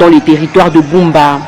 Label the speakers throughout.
Speaker 1: dans les territoires de Bumba.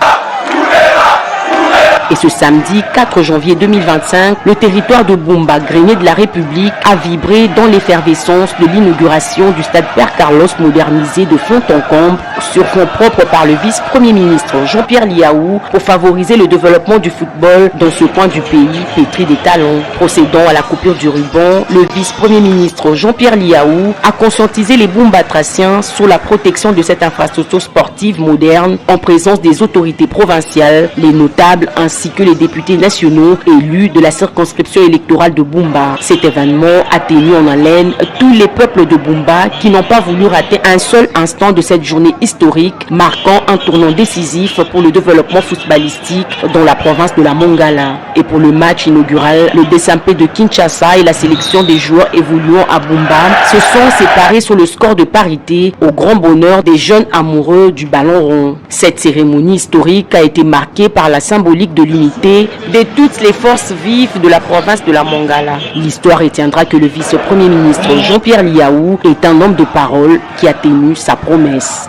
Speaker 1: Et ce samedi 4 janvier 2025, le territoire de Bumba, grenier de la République, a vibré dans l'effervescence de l'inauguration du stade Père Carlos modernisé de fond en comble sur fonds propres par le vice-premier ministre Jean-Pierre Liaou pour favoriser le développement du football dans ce coin du pays pétri des talents. Procédant à la coupure du ruban, le vice-premier ministre Jean-Pierre Liaou a conscientisé les Bumbatraciens sur la protection de cette infrastructure sportive moderne en présence des autorités provinciales, les notables ainsi que les députés nationaux élus de la circonscription électorale de Bumba. Cet événement a tenu en haleine tous les peuples de Bumba qui n'ont pas voulu rater un seul instant de cette journée historique, marquant un tournant décisif pour le développement footballistique dans la province de la Mongala. Et pour le match inaugural, le DSMP de Kinshasa et la sélection des joueurs évoluant à Bumba se sont séparés sur le score de parité au grand bonheur des jeunes amoureux du ballon rond. Cette cérémonie historique a été marquée par la symbolique de l'unité de toutes les forces vives de la province de la Mongala. L'histoire retiendra que le vice-premier ministre Jean-Pierre Liaou est un homme de parole qui a tenu sa promesse.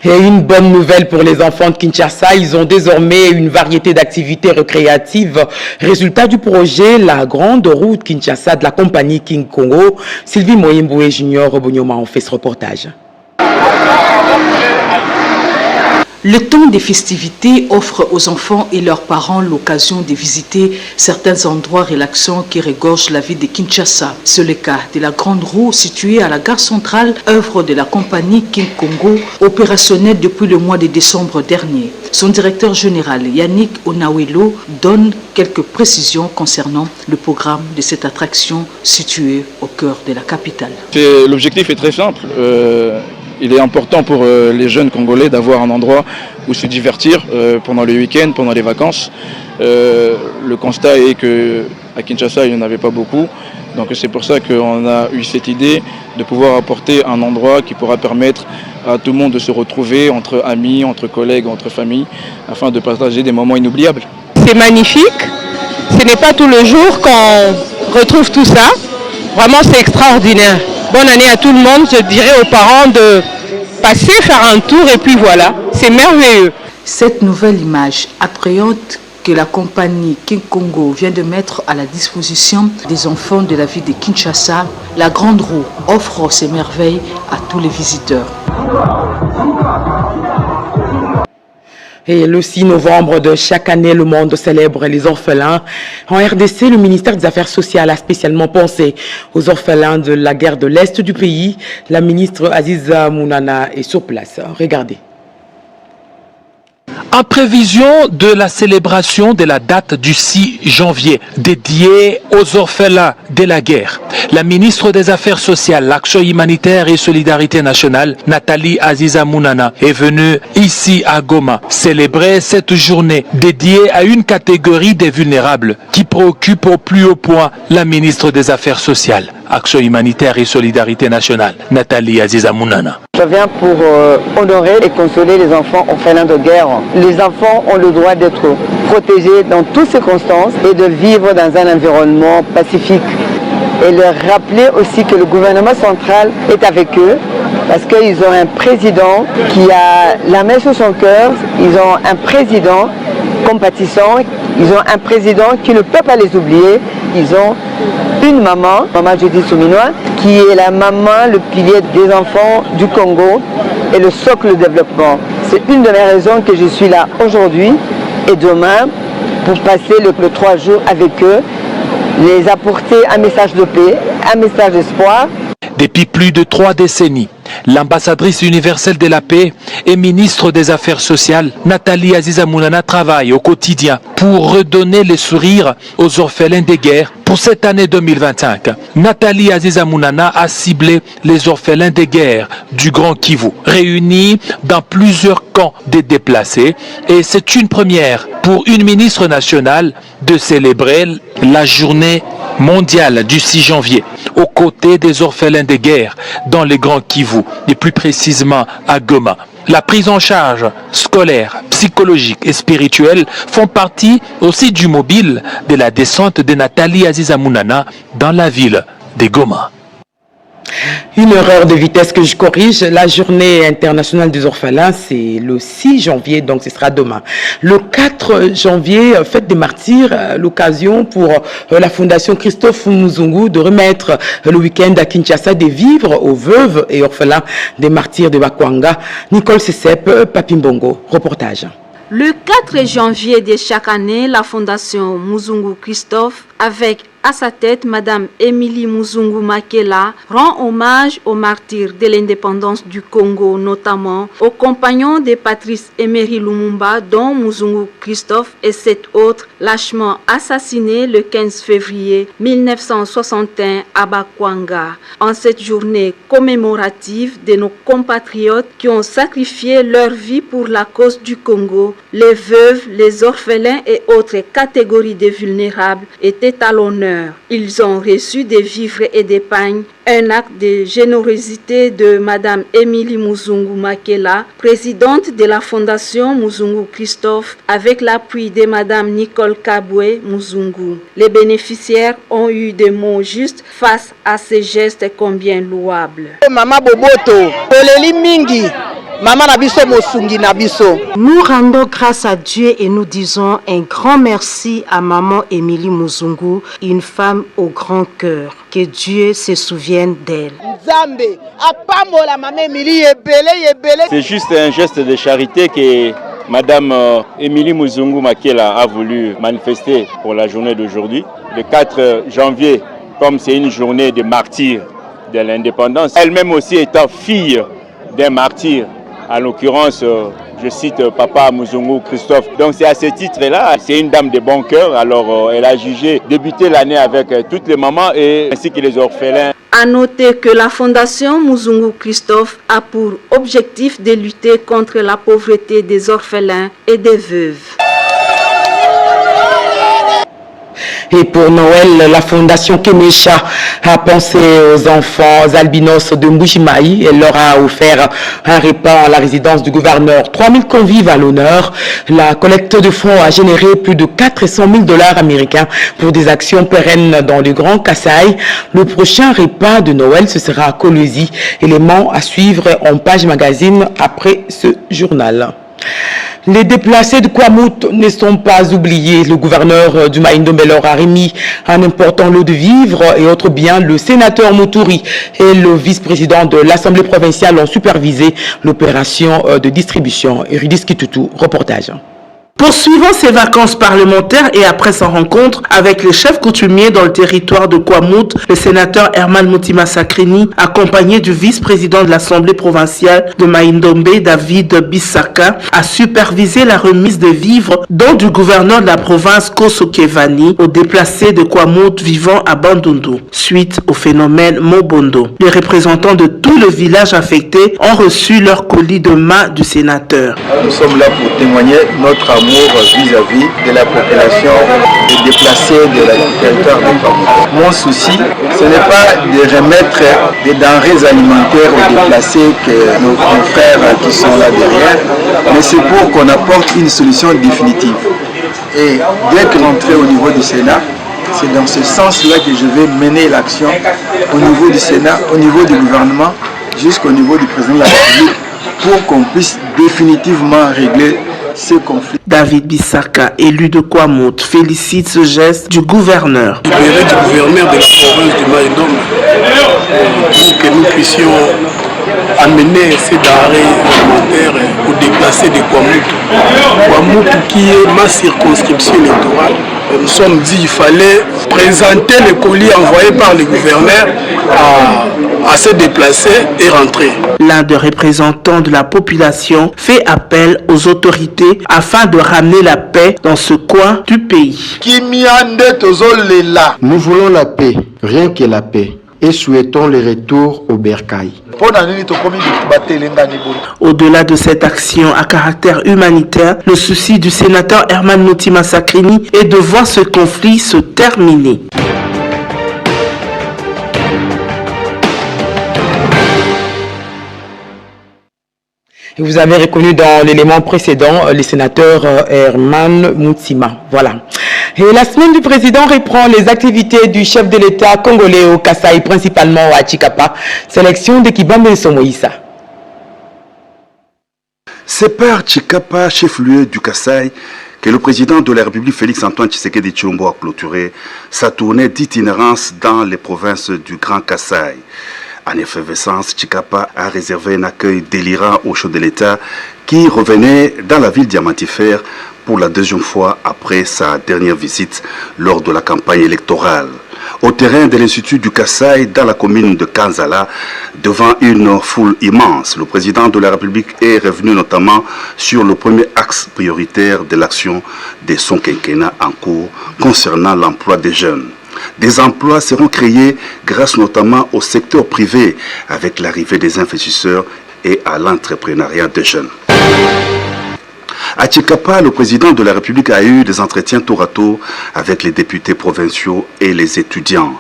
Speaker 2: Et une bonne nouvelle pour les enfants de Kinshasa, ils ont désormais une variété d'activités récréatives. Résultat du projet, la grande route Kinshasa de la compagnie King Congo. Sylvie Moyemboué Junior Bonyoma ont fait ce reportage.
Speaker 3: Le temps des festivités offre aux enfants et leurs parents l'occasion de visiter certains endroits relaxants qui regorgent la ville de Kinshasa. C'est le cas de la Grande Roue située à la gare centrale, œuvre de la compagnie King Congo, opérationnelle depuis le mois de décembre dernier. Son directeur général Yannick Onawelo donne quelques précisions concernant le programme de cette attraction située au cœur de la capitale.
Speaker 4: L'objectif est très simple. Il est important pour les jeunes Congolais d'avoir un endroit où se divertir pendant le week-end, pendant les vacances. Le constat est qu'à Kinshasa, il n'y en avait pas beaucoup. Donc c'est pour ça qu'on a eu cette idée de pouvoir apporter un endroit qui pourra permettre à tout le monde de se retrouver entre amis, entre collègues, entre familles, afin de partager des moments inoubliables.
Speaker 5: C'est magnifique. Ce n'est pas tous les jours qu'on retrouve tout ça. Vraiment, c'est extraordinaire. Bonne année à tout le monde. Je dirais aux parents de passer, faire un tour et puis voilà. C'est merveilleux.
Speaker 3: Cette nouvelle image attrayante que la compagnie King Congo vient de mettre à la disposition des enfants de la ville de Kinshasa, la Grande Roue offre ses merveilles à tous les visiteurs.
Speaker 2: Et le 6 novembre de chaque année, le monde célèbre les orphelins. En RDC, le ministère des Affaires sociales a spécialement pensé aux orphelins de la guerre de l'Est du pays. La ministre Aziza Mounana est sur place. Regardez.
Speaker 6: En prévision de la célébration de la date du 6 janvier, dédiée aux orphelins de la guerre, la ministre des Affaires sociales, l'Action humanitaire et solidarité nationale, Nathalie Aziza Mounana, est venue ici à Goma célébrer cette journée dédiée à une catégorie des vulnérables qui préoccupe au plus haut point la ministre des Affaires sociales, Action humanitaire et solidarité nationale, Nathalie Aziza Mounana.
Speaker 7: Je viens pour honorer et consoler les enfants orphelins de guerre. Les enfants ont le droit d'être protégés dans toutes circonstances et de vivre dans un environnement pacifique. Et leur rappeler aussi que le gouvernement central est avec eux parce qu'ils ont un président qui a la main sur son cœur, ils ont un président compatissant, ils ont un président qui ne peut pas les oublier, ils ont une maman, Maman Judith Souminois, qui est la maman, le pilier des enfants du Congo et le socle de développement. C'est une de mes raisons que je suis là aujourd'hui et demain pour passer le 3 jours avec eux, les apporter un message de paix, un message d'espoir.
Speaker 6: Depuis plus de 3 décennies, l'ambassadrice universelle de la paix et ministre des Affaires sociales, Nathalie Aziza Mounana, travaille au quotidien pour redonner le sourire aux orphelins des guerres. Pour cette année 2025, Nathalie Aziza Mounana a ciblé les orphelins des guerres du Grand Kivu, réunis dans plusieurs camps des déplacés. Et c'est une première pour une ministre nationale de célébrer la journée mondiale du 6 janvier aux côtés des orphelins de guerre dans les Grands Kivu et plus précisément à Goma. La prise en charge scolaire, psychologique et spirituelle font partie aussi du mobile de la descente de Nathalie Aziza Mounana dans la ville de Goma.
Speaker 2: Une erreur de vitesse que je corrige. La journée internationale des orphelins, c'est le 6 janvier, donc ce sera demain. Le 4 janvier, fête des martyrs, l'occasion pour la Fondation Christophe Muzungu de remettre le week-end à Kinshasa des vivres aux veuves et orphelins des martyrs de Bakwanga. Nicole Sesep, Papimbongo, reportage.
Speaker 8: Le 4 janvier de chaque année, la Fondation Muzungu Christophe, avec à sa tête Madame Émilie Muzungu Makela, rend hommage aux martyrs de l'indépendance du Congo, notamment aux compagnons de Patrice Emery Lumumba, dont Muzungu Christophe et 7 autres lâchement assassinés le 15 février 1961 à Bakwanga. En cette journée commémorative de nos compatriotes qui ont sacrifié leur vie pour la cause du Congo, les veuves, les orphelins et autres catégories de vulnérables étaient à l'honneur. Ils ont reçu des vivres et des pagnes, un acte de générosité de Madame Émilie Muzungu Makela, présidente de la Fondation Muzungu Christophe, avec l'appui de Madame Nicole Kabwe Muzungu. Les bénéficiaires ont eu des mots justes face à ces gestes combien louables.
Speaker 9: Mama Boboto, Oleli Mingi.
Speaker 10: Nous rendons grâce à Dieu et nous disons un grand merci à Maman Émilie Muzungu, une femme au grand cœur. Que Dieu se souvienne d'elle.
Speaker 11: C'est juste un geste de charité que Madame Émilie Muzungu Makela a voulu manifester pour la journée d'aujourd'hui. Le 4 janvier, comme c'est une journée de martyrs de l'indépendance, elle-même aussi étant fille d'un martyr. En l'occurrence, je cite Papa Muzungu Christophe. Donc c'est à ce titre-là, c'est une dame de bon cœur. Alors elle a jugé débuter l'année avec toutes les mamans ainsi que les orphelins.
Speaker 8: À noter que la Fondation Muzungu Christophe a pour objectif de lutter contre la pauvreté des orphelins et des veuves.
Speaker 2: Et pour Noël, la Fondation Kenesha a pensé aux enfants albinos de Mbujimaï. Elle leur a offert un repas à la résidence du gouverneur. 3000 convives à l'honneur. La collecte de fonds a généré plus de 400 000 $ américains pour des actions pérennes dans le Grand Kasaï. Le prochain repas de Noël, ce sera à Kolwezi. Élément à suivre en page magazine après ce journal. Les déplacés de Kwamouth ne sont pas oubliés. Le gouverneur du Maïndombe leur a remis un important lot de vivres et autres biens. Le sénateur Moutouri et le vice-président de l'Assemblée provinciale ont supervisé l'opération de distribution. Eurydice Kitutu, reportage.
Speaker 12: Poursuivant ses vacances parlementaires et après sa rencontre avec les chefs coutumiers dans le territoire de Kwamouth, le sénateur Herman Mutima Sakrini, accompagné du vice-président de l'Assemblée provinciale de Maïndombe, David Bissaka, a supervisé la remise des vivres dont du gouverneur de la province Kosokevani aux déplacés de Kwamouth vivant à Bandundu, suite au phénomène Mobondo. Les représentants de tout le village affecté ont reçu leur colis de main du sénateur.
Speaker 13: Nous sommes là pour témoigner notre amour vis-à-vis de la population des déplacés de la territoire de Kwamouth. Mon souci, ce n'est pas de remettre des denrées alimentaires aux déplacés que nos confrères qui sont là derrière, mais c'est pour qu'on apporte une solution définitive. Et dès que l'entrée au niveau du Sénat, c'est dans ce sens-là que je vais mener l'action au niveau du Sénat, au niveau du gouvernement, jusqu'au niveau du président de la République, pour qu'on puisse définitivement régler ce conflit.
Speaker 12: David Bissaka, élu de Kwamouth, félicite ce geste du gouverneur.
Speaker 14: Du gouverneur de la province du Maïndombe pour que nous puissions amener ces denrées alimentaires aux déplacés de Kwamouth. Kwamouth qui est ma circonscription électorale. Nous sommes dit qu'il fallait présenter le colis envoyé par le gouverneur à se déplacer et rentrer.
Speaker 12: L'un des représentants de la population fait appel aux autorités afin de ramener la paix dans ce coin du pays.
Speaker 15: Nous voulons la paix, rien que la paix, et souhaitons le retour au bercail.
Speaker 12: Au-delà de cette action à caractère humanitaire, le souci du sénateur Herman Mutima Sakrini est de voir ce conflit se terminer.
Speaker 2: Et vous avez reconnu dans l'élément précédent le sénateur Herman Mutima. Voilà. Et la semaine du président reprend les activités du chef de l'État congolais au Kasaï, principalement à Chikapa. Sélection de Kibambe Somoïsa.
Speaker 16: C'est par Chikapa, chef-lieu du Kasaï, que le président de la République Félix-Antoine Tshisekedi Tshilombo a clôturé sa tournée d'itinérance dans les provinces du Grand Kasaï. En effervescence, Chikapa a réservé un accueil délirant au chef de l'État qui revenait dans la ville diamantifère pour la deuxième fois après sa dernière visite lors de la campagne électorale. Au terrain de l'Institut du Kasaï, dans la commune de Kanzala, devant une foule immense, le président de la République est revenu notamment sur le premier axe prioritaire de l'action de son quinquennat en cours concernant l'emploi des jeunes. Des emplois seront créés grâce notamment au secteur privé avec l'arrivée des investisseurs et à l'entrepreneuriat des jeunes. À Chikapa, le président de la République a eu des entretiens tour à tour avec les députés provinciaux et les étudiants.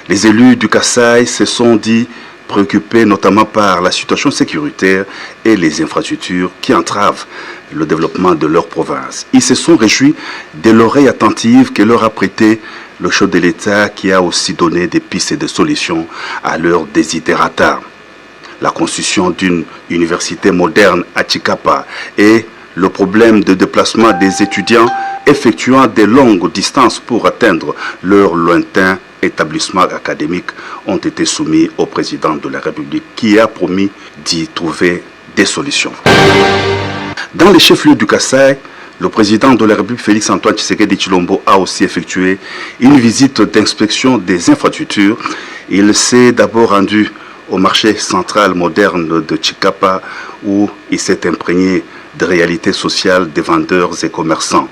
Speaker 16: Les élus du Kasaï se sont dit préoccupés notamment par la situation sécuritaire et les infrastructures qui entravent le développement de leur province. Ils se sont réjouis de l'oreille attentive que leur a prêtée le chef de l'État qui a aussi donné des pistes et des solutions à leurs desiderata. La construction d'une université moderne à Chikapa et le problème de déplacement des étudiants effectuant des longues distances pour atteindre leur lointain établissement académique ont été soumis au président de la République qui a promis d'y trouver des solutions. Dans les chefs-lieux du Kasaï, le président de la République Félix-Antoine Tshisekedi Tshilombo a aussi effectué une visite d'inspection des infrastructures. Il s'est d'abord rendu au marché central moderne de Chikapa où il s'est imprégné de réalités sociales des vendeurs et commerçants.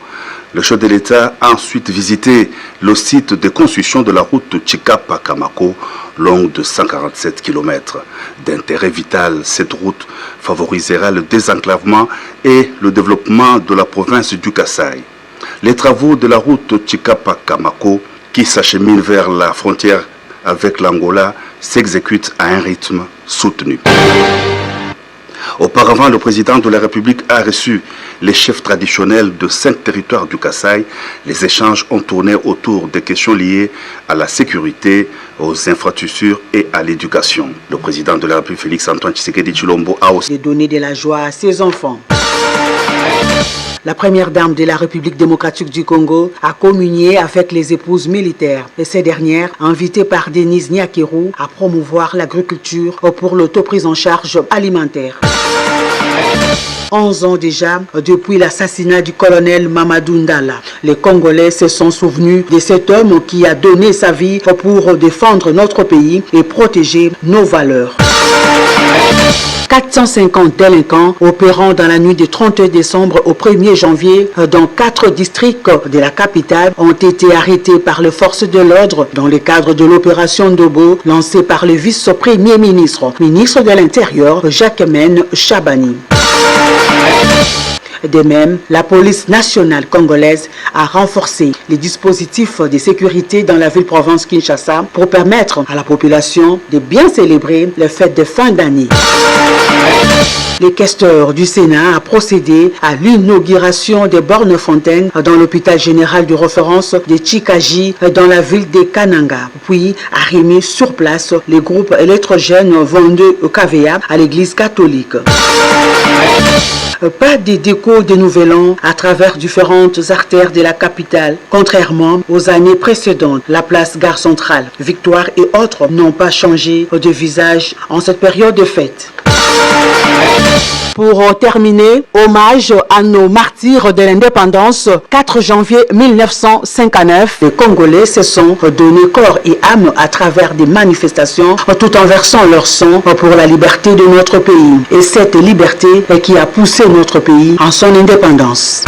Speaker 16: Le chef de l'État a ensuite visité le site de construction de la route Chikapa-Kamako, longue de 147 km. D'intérêt vital, cette route favorisera le désenclavement et le développement de la province du Kasaï. Les travaux de la route Chikapa-Kamako, qui s'achemine vers la frontière avec l'Angola, s'exécutent à un rythme soutenu. Auparavant, le président de la République a reçu les chefs traditionnels de 5 territoires du Kasaï. Les échanges ont tourné autour des questions liées à la sécurité, aux infrastructures et à l'éducation. Le président de la République, Félix-Antoine Tshisekedi Tshilombo, a aussi
Speaker 10: donné de la joie à ses enfants. La première dame de la République démocratique du Congo a communié avec les épouses militaires et ces dernières, invitées par Denise Nyakeru, à promouvoir l'agriculture pour l'autoprise en charge alimentaire. 11 ans déjà depuis l'assassinat du colonel Mamadou Ndala. Les Congolais se sont souvenus de cet homme qui a donné sa vie pour défendre notre pays et protéger nos valeurs. 450 délinquants opérant dans la nuit du 31 décembre au 1er janvier dans 4 districts de la capitale ont été arrêtés par les forces de l'ordre dans le cadre de l'opération Ndobo lancée par le vice-premier ministre de l'Intérieur Jacques-Mène Chabani. De même, la police nationale congolaise a renforcé les dispositifs de sécurité dans la ville-province Kinshasa pour permettre à la population de bien célébrer les fêtes de fin d'année. Le questeur du Sénat a procédé à l'inauguration des bornes fontaines dans l'hôpital général de référence de Chikaji dans la ville de Kananga, puis a remis sur place les groupes électrogènes vendus au KVA à l'église catholique. Pas de déco de Nouvel An à travers différentes artères de la capitale. Contrairement aux années précédentes, la place Gare Centrale, Victoire et autres n'ont pas changé de visage en cette période de fête. Pour terminer, hommage à nos martyrs de l'indépendance, 4 janvier 1959, les Congolais se sont donnés corps et âme à travers des manifestations tout en versant leur sang pour la liberté de notre pays. Et cette liberté qui a poussé notre pays en son indépendance.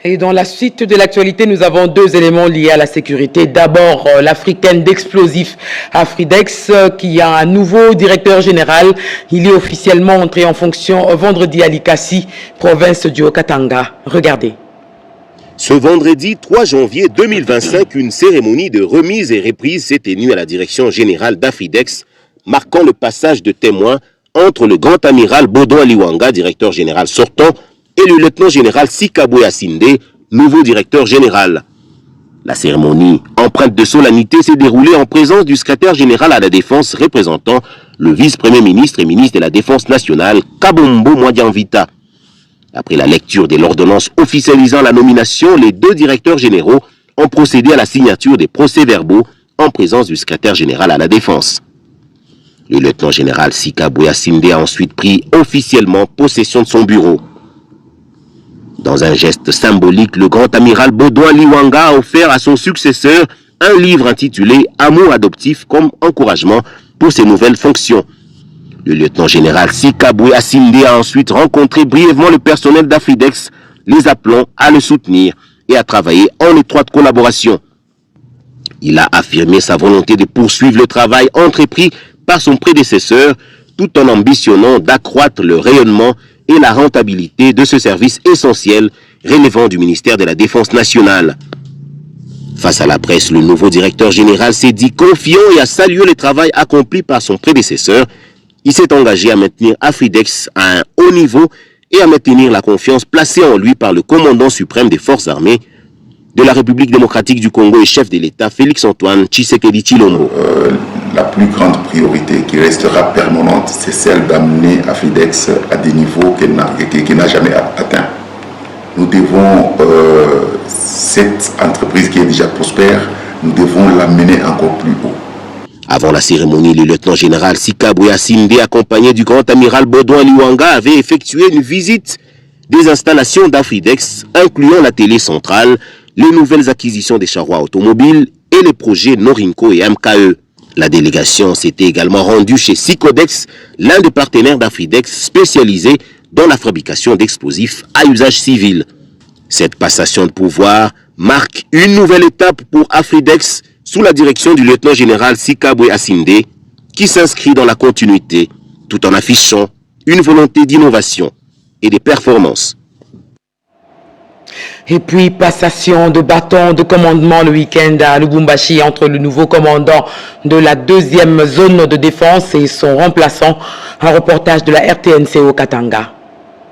Speaker 2: Et dans la suite de l'actualité, nous avons 2 éléments liés à la sécurité. D'abord, l'africaine d'explosifs Afridex qui a un nouveau directeur général. Il est officiellement entré en fonction vendredi à Likasi, province du Haut-Katanga. Regardez.
Speaker 17: Ce vendredi 3 janvier 2025, une cérémonie de remise et reprise s'est tenue à la direction générale d'Afridex, marquant le passage de témoin entre le grand amiral Baudouin Liwanga, directeur général sortant, et le lieutenant-général Sikabwe Asinde, nouveau directeur général. La cérémonie, empreinte de solennité, s'est déroulée en présence du secrétaire général à la Défense représentant le vice-premier ministre et ministre de la Défense nationale, Kabombo Mwadianvita. Après la lecture de l'ordonnance officialisant la nomination, les deux directeurs généraux ont procédé à la signature des procès-verbaux en présence du secrétaire général à la Défense. Le lieutenant-général Sikabwe Asinde a ensuite pris officiellement possession de son bureau. Dans un geste symbolique, le grand amiral Baudouin Liwanga a offert à son successeur un livre intitulé « Amour adoptif comme encouragement pour ses nouvelles fonctions ». Le lieutenant-général Sikabwe Asinde a ensuite rencontré brièvement le personnel d'Afridex, les appelant à le soutenir et à travailler en étroite collaboration. Il a affirmé sa volonté de poursuivre le travail entrepris par son prédécesseur, tout en ambitionnant d'accroître le rayonnement et la rentabilité de ce service essentiel relevant du ministère de la Défense nationale. Face à la presse, le nouveau directeur général s'est dit confiant et a salué le travail accompli par son prédécesseur. Il s'est engagé à maintenir Afridex à un haut niveau et à maintenir la confiance placée en lui par le commandant suprême des forces armées de la République démocratique du Congo et chef de l'État, Félix-Antoine Tshisekedi Tshilombo.
Speaker 18: La plus grande priorité qui restera permanente, c'est celle d'amener Afridex à des niveaux qu'elle n'a jamais atteints. Nous devons, cette entreprise qui est déjà prospère, nous devons l'amener encore plus haut.
Speaker 17: Avant la cérémonie, le lieutenant-général Sikabwe Asinde, accompagné du grand amiral Baudouin Liwanga, avait effectué une visite des installations d'Afridex, incluant la télé centrale, les nouvelles acquisitions des charrois automobiles et les projets Norinco et MKE. La délégation s'était également rendue chez Sicodex, l'un des partenaires d'Afridex spécialisé dans la fabrication d'explosifs à usage civil. Cette passation de pouvoir marque une nouvelle étape pour Afridex sous la direction du lieutenant-général Sikabwe Asinde, qui s'inscrit dans la continuité tout en affichant une volonté d'innovation et de performance.
Speaker 2: Et puis, passation de bâton de commandement le week-end à Lubumbashi entre le nouveau commandant de la 2e zone de défense et son remplaçant. Un reportage de la RTNC au Katanga.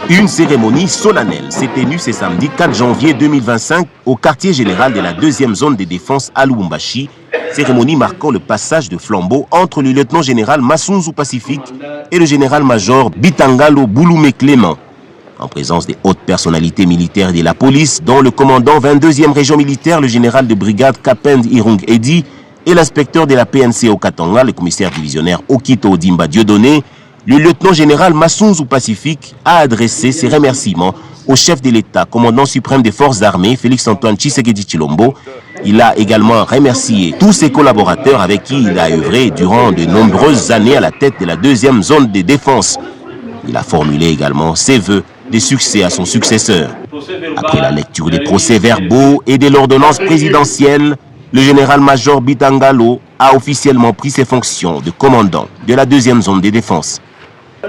Speaker 17: Une cérémonie solennelle s'est tenue ce samedi 4 janvier 2025 au quartier général de la 2e zone de défense à Lubumbashi. Cérémonie marquant le passage de flambeau entre le lieutenant-général Massunzu Pacifique et le général-major Bitangalo Bouloumé Clément. En présence des hautes personnalités militaires de la police, dont le commandant 22e région militaire, le général de brigade Kapend Irung Edi, et l'inspecteur de la PNC au Katanga, le commissaire divisionnaire Okito Dimba Dieudonné, le lieutenant-général Massunzu Pacifique a adressé ses remerciements au chef de l'État, commandant suprême des forces armées, Félix-Antoine Tshisekedi Tshilombo. Il a également remercié tous ses collaborateurs avec qui il a œuvré durant de nombreuses années à la tête de la 2e zone de défense. Il a formulé également ses vœux de succès à son successeur. Après la lecture des procès-verbaux et de l'ordonnance présidentielle, le général-major Bitangalo a officiellement pris ses fonctions de commandant de la 2e zone de défense.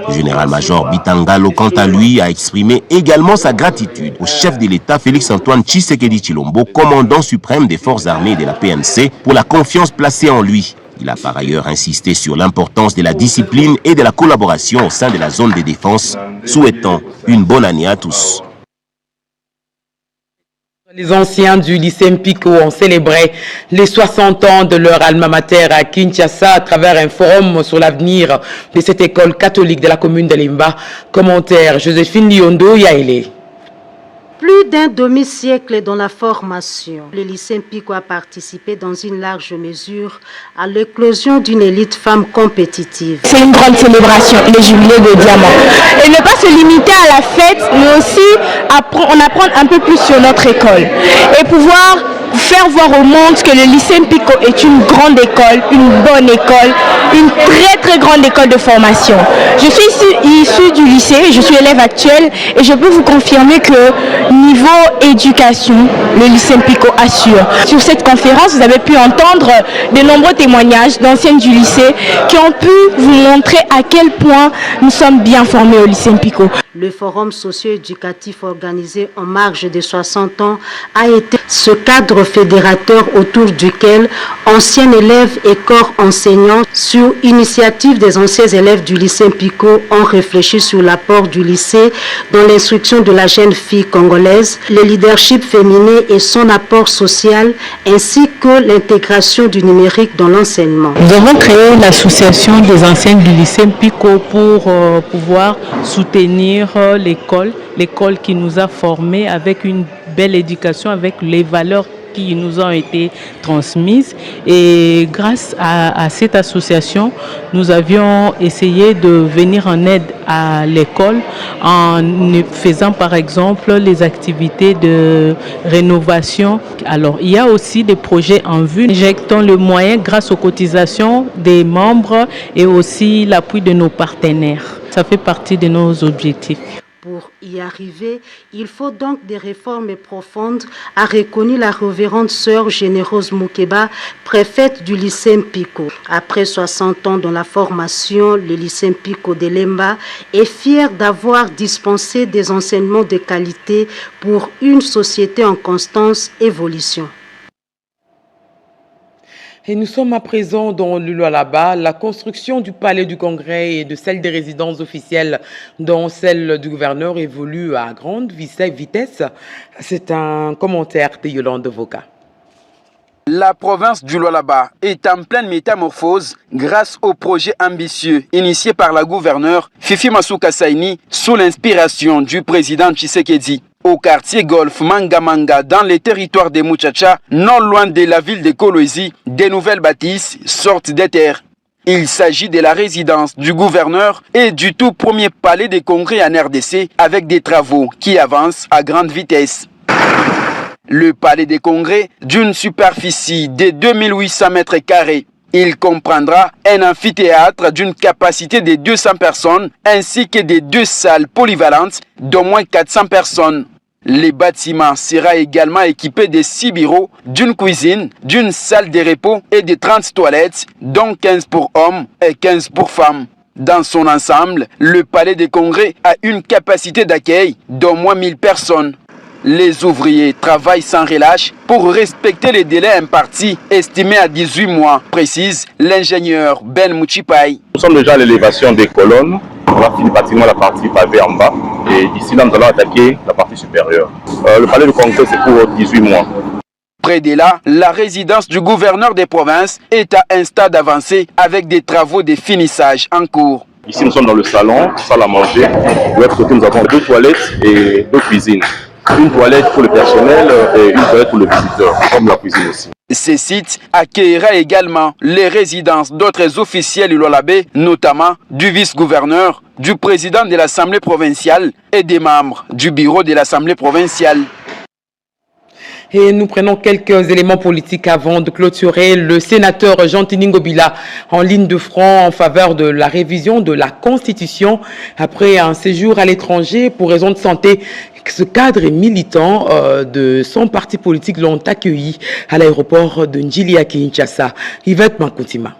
Speaker 17: Le général-major Bitangalo, quant à lui, a exprimé également sa gratitude au chef de l'État Félix-Antoine Tshisekedi Tshilombo, commandant suprême des forces armées de la PNC, pour la confiance placée en lui. Il a par ailleurs insisté sur l'importance de la discipline et de la collaboration au sein de la zone de défense, souhaitant une bonne année à tous.
Speaker 2: Les anciens du lycée Mpiko ont célébré les 60 ans de leur alma mater à Kinshasa à travers un forum sur l'avenir de cette école catholique de la commune de Limba. Commentaire Joséphine Liondo Yaélé.
Speaker 19: Plus d'un demi-siècle dans la formation, le lycée Mpiko a participé dans une large mesure à l'éclosion d'une élite femme compétitive.
Speaker 20: C'est une grande célébration, le jubilé de diamant. Et ne pas se limiter à la fête, mais aussi en apprendre un peu plus sur notre école. Et pouvoir faire voir au monde que le lycée Mpiko est une grande école, une bonne école, une très grande école de formation. Je suis issue du lycée, je suis élève actuelle et je peux vous confirmer que niveau éducation, le lycée Mpiko assure. Sur cette conférence, vous avez pu entendre de nombreux témoignages d'anciennes du lycée qui ont pu vous montrer à quel point nous sommes bien formés au lycée Mpiko.
Speaker 19: Le forum socio-éducatif organisé en marge des 60 ans a été ce cadre fédéral fédérateur autour duquel anciens élèves et corps enseignants, sur initiative des anciens élèves du lycée Pico, ont réfléchi sur l'apport du lycée dans l'instruction de la jeune fille congolaise, le leadership féminin et son apport social, ainsi que l'intégration du numérique dans l'enseignement.
Speaker 21: Nous avons créé l'association des anciennes du lycée Pico pour pouvoir soutenir l'école qui nous a formés avec une belle éducation, avec les valeurs qui nous ont été transmises. Et grâce à cette association, nous avions essayé de venir en aide à l'école en faisant par exemple les activités de rénovation. Alors il y a aussi des projets en vue. Nous injectons le moyen grâce aux cotisations des membres et aussi l'appui de nos partenaires. Ça fait partie de nos objectifs.
Speaker 19: Pour y arriver, il faut donc des réformes profondes, a reconnu la révérende sœur Généreuse Moukeba, préfète du lycée Pico. Après 60 ans dans la formation, le lycée Pico de Lemba est fier d'avoir dispensé des enseignements de qualité pour une société en constante évolution.
Speaker 2: Et nous sommes à présent dans le Lualaba. La construction du palais du Congrès et de celle des résidences officielles, dont celle du gouverneur, évolue à grande vitesse. C'est un commentaire de Yolande Voka.
Speaker 22: La province du Lualaba est en pleine métamorphose grâce au projet ambitieux initié par la gouverneure Fifi Masuka Saini sous l'inspiration du président Tshisekedi. Au quartier Golf Mangamanga, dans les territoires des Muchacha, non loin de la ville de Kolwezi, des nouvelles bâtisses sortent des terres. Il s'agit de la résidence du gouverneur et du tout premier palais des congrès en RDC avec des travaux qui avancent à grande vitesse. Le palais des congrès, d'une superficie de 2800 mètres carrés, il comprendra un amphithéâtre d'une capacité de 200 personnes ainsi que des 2 salles polyvalentes d'au moins 400 personnes. Le bâtiment sera également équipé de 6 bureaux, d'une cuisine, d'une salle de repos et de 30 toilettes, dont 15 pour hommes et 15 pour femmes. Dans son ensemble, le palais des congrès a une capacité d'accueil d'au moins 1000 personnes. Les ouvriers travaillent sans relâche pour respecter les délais impartis, estimés à 18 mois, précise l'ingénieur Ben Mouchipai.
Speaker 23: Nous sommes déjà à l'élévation des colonnes. On va finir pratiquement la partie pavée en bas. Et d'ici là, nous allons attaquer la partie supérieure. Le palais du Congrès, c'est pour 18 mois.
Speaker 22: Près de là, la résidence du gouverneur des provinces est à un stade avancé avec des travaux de finissage en cours.
Speaker 23: Ici, nous sommes dans le salon, salle à manger. De l'autre côté, nous avons 2 toilettes et 2 cuisines. Une toilette pour le personnel et une toilette pour le visiteur, comme la cuisine aussi.
Speaker 22: Ce site accueillera également les résidences d'autres officiels lualabais, notamment du vice-gouverneur, du président de l'Assemblée provinciale et des membres du bureau de l'Assemblée provinciale.
Speaker 2: Et nous prenons quelques éléments politiques avant de clôturer. Le sénateur Jean-Tini Ngobila en ligne de front en faveur de la révision de la Constitution après un séjour à l'étranger pour raison de santé. Ce cadre et militant de son parti politique l'ont accueilli à l'aéroport de Njili à Kinshasa. Yvette Mankoutima.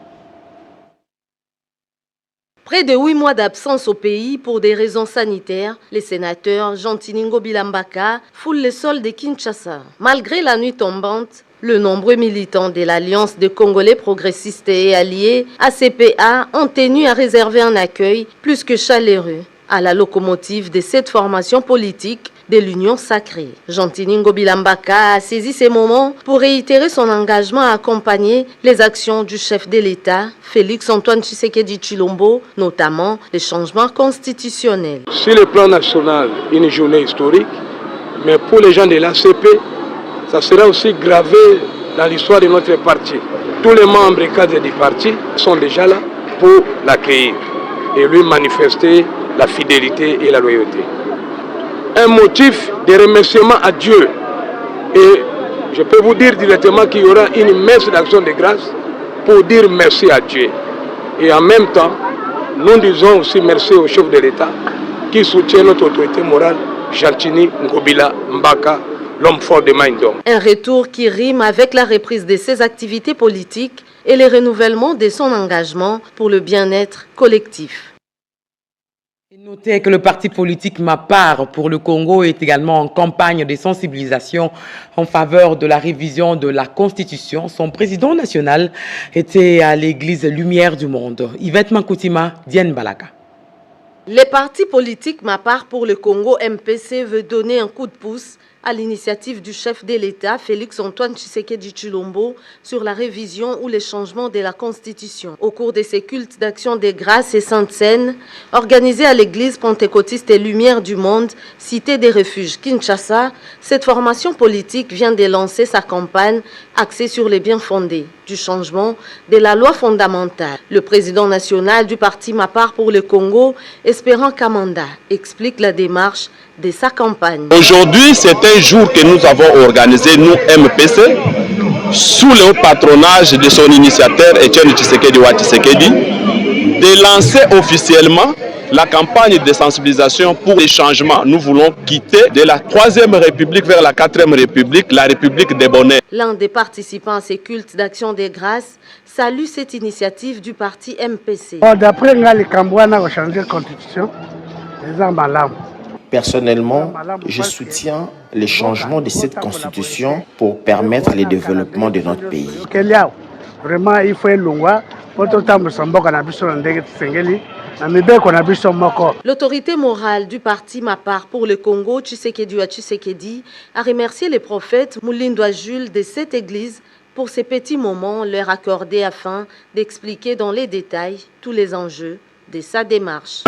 Speaker 24: Près de 8 mois d'absence au pays pour des raisons sanitaires, les sénateurs Jean-Tini Ngobila Mbaka foulent le sol de Kinshasa. Malgré la nuit tombante, le nombreux militants de l'Alliance des Congolais progressistes et alliés, ACPA, ont tenu à réserver un accueil plus que chaleureux à la locomotive de cette formation politique de l'Union sacrée. Jean-Tini Ngobila Mbaka a saisi ces moments pour réitérer son engagement à accompagner les actions du chef de l'État, Félix-Antoine Tshisekedi Tshilombo, notamment les changements constitutionnels.
Speaker 14: Sur le plan national, une journée historique, mais pour les gens de l'ACP, ça sera aussi gravé dans l'histoire de notre parti. Tous les membres et cadres du parti sont déjà là pour l'accueillir et lui manifester la fidélité et la loyauté. Un motif de remerciement à Dieu. Et je peux vous dire directement qu'il y aura une messe d'action de grâce pour dire merci à Dieu. Et en même temps, nous disons aussi merci au chef de l'État qui soutient notre autorité morale, Jean-Tini Ngobila Mbaka, l'homme fort de Maïndom.
Speaker 24: Un retour qui rime avec la reprise de ses activités politiques et le renouvellement de son engagement pour le bien-être collectif.
Speaker 2: Notez que le parti politique Ma Part pour le Congo est également en campagne de sensibilisation en faveur de la révision de la Constitution. Son président national était à l'église Lumière du Monde. Yvette Mankoutima, Diane Balaka.
Speaker 24: Les partis politiques Ma Part pour le Congo MPC veut donner un coup de pouce à l'initiative du chef de l'État, Félix-Antoine Tshisekedi Tshilombo, sur la révision ou les changements de la Constitution. Au cours de ces cultes d'action des grâces et saintes scènes, organisés à l'église pentecôtiste et Lumière du Monde, cité des refuges Kinshasa, cette formation politique vient de lancer sa campagne axée sur les biens fondés du changement de la loi fondamentale. Le président national du parti Ma Part pour le Congo, Espérant Kamanda, explique la démarche de sa campagne.
Speaker 23: Aujourd'hui, c'est un jour que nous avons organisé, nous MPC, sous le patronage de son initiateur Etienne Tshisekedi Tshisekedi, de lancer officiellement la campagne de sensibilisation pour les changements. Nous voulons quitter de la 3e République vers la 4e République, la République des bonnets.
Speaker 24: L'un des participants à ces cultes d'action des grâces salue cette initiative du parti MPC.
Speaker 9: D'après les Cambouana va changer la constitution, les armes à l'âme.
Speaker 1: Personnellement, je soutiens les changements de cette constitution pour permettre le développement de notre pays.
Speaker 9: Vraiment, il faut
Speaker 24: L'autorité morale du parti Ma Part pour le Congo, Tshisekedi Tshisekedi, a remercié les prophètes Moulindwa Jules de cette église pour ces petits moments leur accordés afin d'expliquer dans les détails tous les enjeux de sa démarche.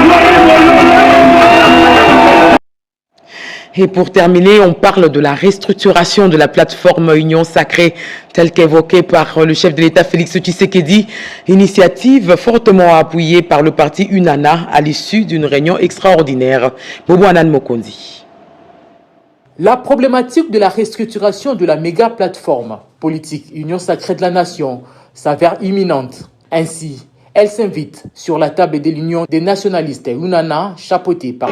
Speaker 2: Et pour terminer, on parle de la restructuration de la plateforme Union Sacrée, telle qu'évoquée par le chef de l'État Félix Tshisekedi, initiative fortement appuyée par le parti UNANA à l'issue d'une réunion extraordinaire. Bobo Anan Mokondi.
Speaker 6: La problématique de la restructuration de la méga plateforme politique Union Sacrée de la Nation s'avère imminente. Ainsi, elle s'invite sur la table de l'Union des nationalistes UNANA, chapeautée par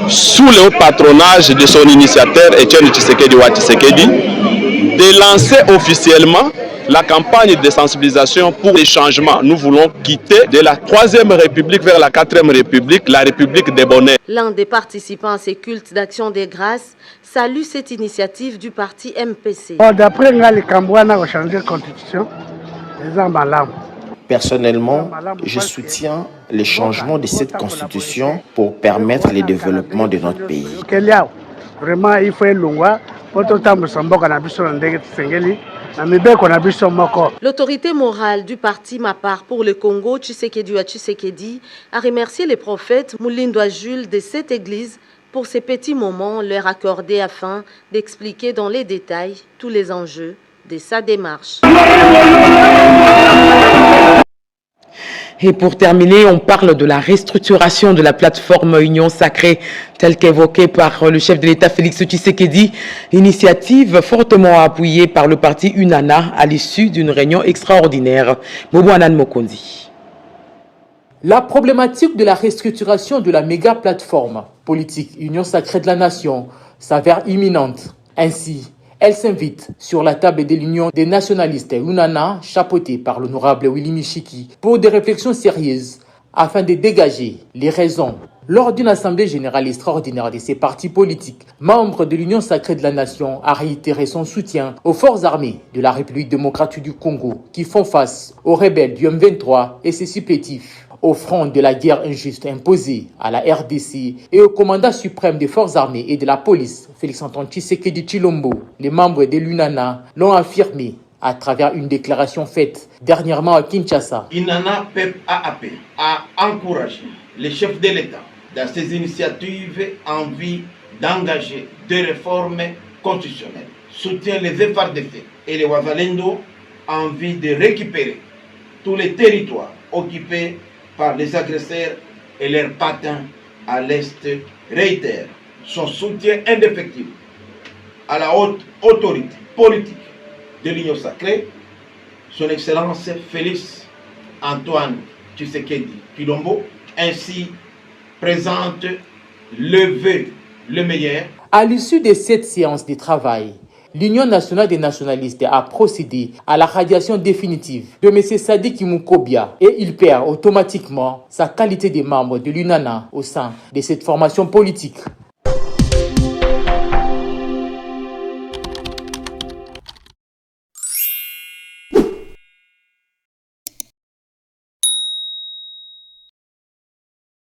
Speaker 23: sous le patronage de son initiateur Etienne Tshisekedi Tshisekedi, de lancer officiellement la campagne de sensibilisation pour les changements. Nous voulons quitter de la 3e République vers la 4e République, la République des bonnets.
Speaker 24: L'un des participants à ces cultes d'action des grâces salue cette initiative du parti MPC.
Speaker 9: D'après les Cambouana va changer la constitution, les armes à l'âme.
Speaker 1: Personnellement, je soutiens les changements de cette constitution pour permettre le développement de notre pays.
Speaker 9: Vraiment, il faut
Speaker 24: L'autorité morale du parti Ma Part pour le Congo, Tshisekedi Tshisekedi, a remercié les prophètes Moulindwa Jules de cette église pour ces petits moments leur accordés afin d'expliquer dans les détails tous les enjeux de sa démarche.
Speaker 2: Et pour terminer, on parle de la restructuration de la plateforme Union Sacrée, telle qu'évoquée par le chef de l'État Félix Tshisekedi, initiative fortement appuyée par le parti UNANA à l'issue d'une réunion extraordinaire. Bobo Anan Mokondi.
Speaker 6: La problématique de la restructuration de la méga plateforme politique Union Sacrée de la Nation s'avère imminente. Ainsi, elle s'invite sur la table de l'Union des nationalistes UNANA, chapeautée par l'honorable Willy Michiki, pour des réflexions sérieuses afin de dégager les raisons. Lors d'une assemblée générale extraordinaire de ces partis politiques, membres de l'Union Sacrée de la Nation a réitéré son soutien aux forces armées de la République démocratique du Congo qui font face aux rebelles du M23 et ses supplétifs, au front de la guerre injuste imposée à la RDC et au commandant suprême des forces armées et de la police, Félix-Antoine Tshisekedi Tshilombo. Les membres de l'UNANA l'ont affirmé à travers une déclaration faite dernièrement à Kinshasa.
Speaker 3: UNANA PEP a appelé à encourager les chefs de l'État dans ces initiatives en vue d'engager des réformes constitutionnelles, soutient les FARDC et les Wazalendo en vue de récupérer tous les territoires occupés par les agresseurs et leurs patins à l'Est, réitère son soutien indéfectible à la haute autorité politique de l'Union Sacrée, son Excellence Félix Antoine Tshisekedi Tshilombo, ainsi présente le vœu le meilleur.
Speaker 6: À l'issue de cette séance de travail,
Speaker 4: l'Union nationale des nationalistes a procédé à la radiation définitive de M. Sadiki Moukobia et il perd automatiquement sa qualité de membre de l'UNANA au sein de cette formation politique.